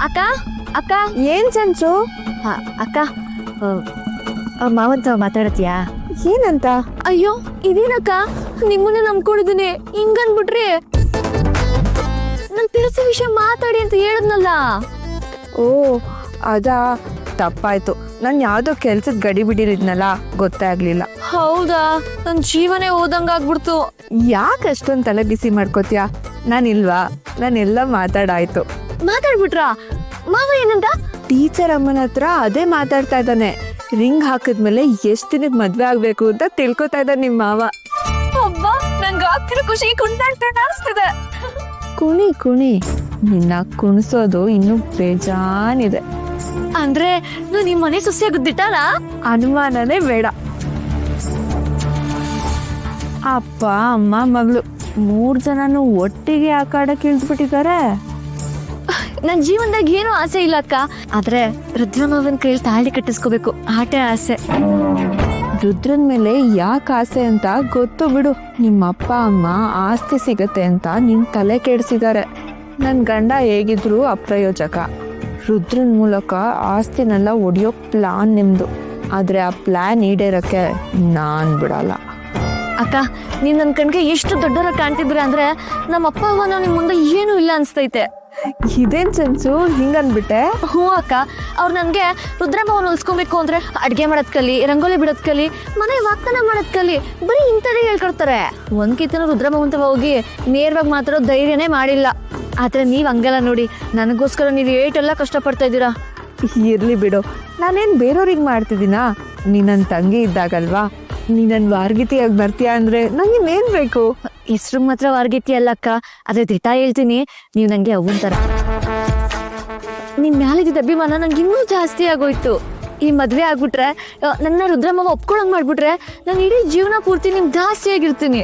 ಅಕ್ಕ ಅಕ್ಕ ಏನ್ ಸಂಚು? ಅಕ್ಕ ಮಾವಂತ ಮಾತಾಡತ್ಯಾ? ಏನಂತ? ಅಯ್ಯೋ ಇದೇನಕ್ಕ, ನಿಮ್ಮನ್ನ ನಂಬ್ಕೊಂಡಿದ್ದೀನಿ, ಹಿಂಗನ್ಬಿಟ್ರಿ. ನನ್ ತಿರ್ಸಿ ವಿಷಯ ಮಾತಾಡಿ ಅಂತ ಹೇಳದ್ನಲ್ಲ. ಓ ಅದಾ, ತಪ್ಪಾಯ್ತು. ನಾನು ಯಾವ್ದೋ ಕೆಲ್ಸದ ಗಡಿ ಬಿಡಿರಿದ್ನಲ್ಲ, ಗೊತ್ತೇ ಆಗ್ಲಿಲ್ಲ. ಹೌದಾ? ನನ್ ಜೀವನೇ ಹೋದಂಗಾಗ್ಬಿಡ್ತು. ಯಾಕೆ ಅಷ್ಟೊಂದು ತಲೆ ಬಿಸಿ ಮಾಡ್ಕೋತೀಯ? ನಾನಿಲ್ವಾ? ನಾನೆಲ್ಲ ಮಾತಾಡಾಯ್ತು. ಮಾತಾಡ್ಬಿಟ್ರಾ? ಮಾವ ಏನಂತ? ಟೀಚರ್ ಅಮ್ಮನ ಹತ್ರ ಅದೇ ಮಾತಾಡ್ತಾ ಇದ್ದಾನೆ. ರಿಂಗ್ ಹಾಕಿದ್ಮೇಲೆ ಎಷ್ಟ್ ದಿನಕ್ಕೆ ಮದ್ವೆ ಆಗ್ಬೇಕು ಅಂತ ತಿಳ್ಕೊತಾ ಇದ್ದಾನೆ ನಿಮ್ಮ ಮಾವ. ಅಬ್ಬ, ನಂಗೆ ಆಗ್ತಿರೋ ಖುಷಿ ಕುಂದಾಡ್ತಾ ಅನಿಸ್ತಿದೆ. ಕುಣಿ ಕುಣಿ, ನಿನ್ನ ಕುಣಿಸೋದು ಇನ್ನೂ ಬೇಜಾನಿದೆ. ಅಂದ್ರೆ ನಾನು ಈ ಮನೆ ಸೊಸೆ ಆಗುದಿಟ್ಟಲ್ಲ? ಅನುಮಾನನೇ ಬೇಡ. ಅಪ್ಪ ಅಮ್ಮ ಮಗಳು 3 ಜನನು ಒಟ್ಟಿಗೆ ಆಟಾಡಕ್ಕೆ ಇಳಿದ್ಬಿಟ್ಟಿದ್ದಾರೆ. ನನ್ ಜೀವನದಾಗ ಏನೂ ಆಸೆ ಇಲ್ಲ ಅಕ್ಕ, ಆದ್ರೆ ರುದ್ರಮ್ಮವನ್ ಕೈಯಲ್ಲಿ ತಾಳಿ ಕಟ್ಟಿಸ್ಕೋಬೇಕು, ಆಟೆ ಆಸೆ. ರುದ್ರನ್ ಮೇಲೆ ಯಾಕೆ ಆಸೆ ಅಂತ ಗೊತ್ತು ಬಿಡು. ನಿಮ್ಮ ಅಪ್ಪ ಅಮ್ಮ ಆಸ್ತಿ ಸಿಗತ್ತೆ ಅಂತ ನಿನ್ ತಲೆ ಕೆಡಿಸಿದ್ದಾರೆ. ನನ್ ಗಂಡ ಹೇಗಿದ್ರು ಅಪ್ರಯೋಜಕ. ರುದ್ರನ್ ಮೂಲಕ ಆಸ್ತಿನೆಲ್ಲ ಒಡೆಯೋ ಪ್ಲಾನ್ ನಿಮ್ದು. ಆದ್ರೆ ಆ ಪ್ಲಾನ್ ಈಡೇರಕ್ಕೆ ನಾನ್ ಬಿಡಲ್ಲ. ಅಕ್ಕ, ನೀನ್ ನನ್ ಕಣ್ಗೆ ಎಷ್ಟು ದೊಡ್ಡವರ ಕಾಣ್ತಿದ್ರ ಅಂದ್ರೆ ನಮ್ಮ ಅಪ್ಪ ಅವ್ವ ನಿಮ್ ಮುಂದೆ ಏನೂ ಇಲ್ಲ ಅನ್ಸ್ತೈತೆ. ಇದೇನ್ ಸೆನ್ಸು ಹಿಂಗನ್ಬಿಟ್ಟೆ? ಹ್ಞೂ ಅಕ್ಕ, ಅವ್ರು ನನ್ಗೆ ರುದ್ರಮ್ಮವನ್ನ ಉಳಿಸ್ಕೊಬೇಕು ಅಂದ್ರೆ ಅಡ್ಗೆ ಮಾಡೋದ್ ಕಲಿ, ರಂಗೋಲಿ ಬಿಡೋದ್ ಕಲಿ, ಮನೆ ವಾಗ್ದಾನ ಮಾಡೋದ್ ಕಲಿ, ಬರೀ ಇಂಥದೇ ಹೇಳ್ಕೊಡ್ತಾರೆ. ಒಂದ್ಕಿತನೂ ರುದ್ರಮ್ಮವಂತ ಹೋಗಿ ನೇರವಾಗಿ ಮಾತಾಡೋ ಧೈರ್ಯನೇ ಮಾಡಿಲ್ಲ. ಆದ್ರೆ ನೀವ್ ಹಂಗಲ್ಲ ನೋಡಿ, ನನಗೋಸ್ಕರ ನೀವು ಏಟೆಲ್ಲ ಕಷ್ಟಪಡ್ತಾ ಇದ್ದೀರಾ. ಇರ್ಲಿ ಬಿಡು, ನಾನೇನ್ ಬೇರೆಯವ್ರಿಗೆ ಮಾಡ್ತಿದ್ದೀನಾ? ನೀ ನನ್ ತಂಗಿ ಇದ್ದಾಗಲ್ವಾ? ನೀ ನನ್ ವಾರ್ಗಿತಿಯಾಗಿ ಬರ್ತೀಯ ಅಂದ್ರೆ ನಂಗೇನ್ ಬೇಕು? ಹೆಸ್ರು ಮಾತ್ರ ವಾರ್ಗಿತಿ ಅಲ್ಲಕ್ಕ, ಅದೇ ದಿಟ ಹೇಳ್ತೀನಿ, ನೀವು ನಂಗೆ ಅವ್ವನ್ ಥರ. ನಿಮ್ ಮ್ಯಾಲಿದ್ದ ಅಭಿಮಾನ ನಂಗೆ ಇನ್ನೂ ಜಾಸ್ತಿ ಆಗೋಯ್ತು. ಈ ಮದ್ವೆ ಆಗ್ಬಿಟ್ರೆ, ನನ್ನ ರುದ್ರಮ್ಮವ ಒಪ್ಕೊಳಂಗ್ ಮಾಡ್ಬಿಟ್ರೆ, ನಾನು ಇಡೀ ಜೀವನ ಪೂರ್ತಿ ನಿಮ್ ಜಾಸ್ತಿ ಆಗಿರ್ತೀನಿ.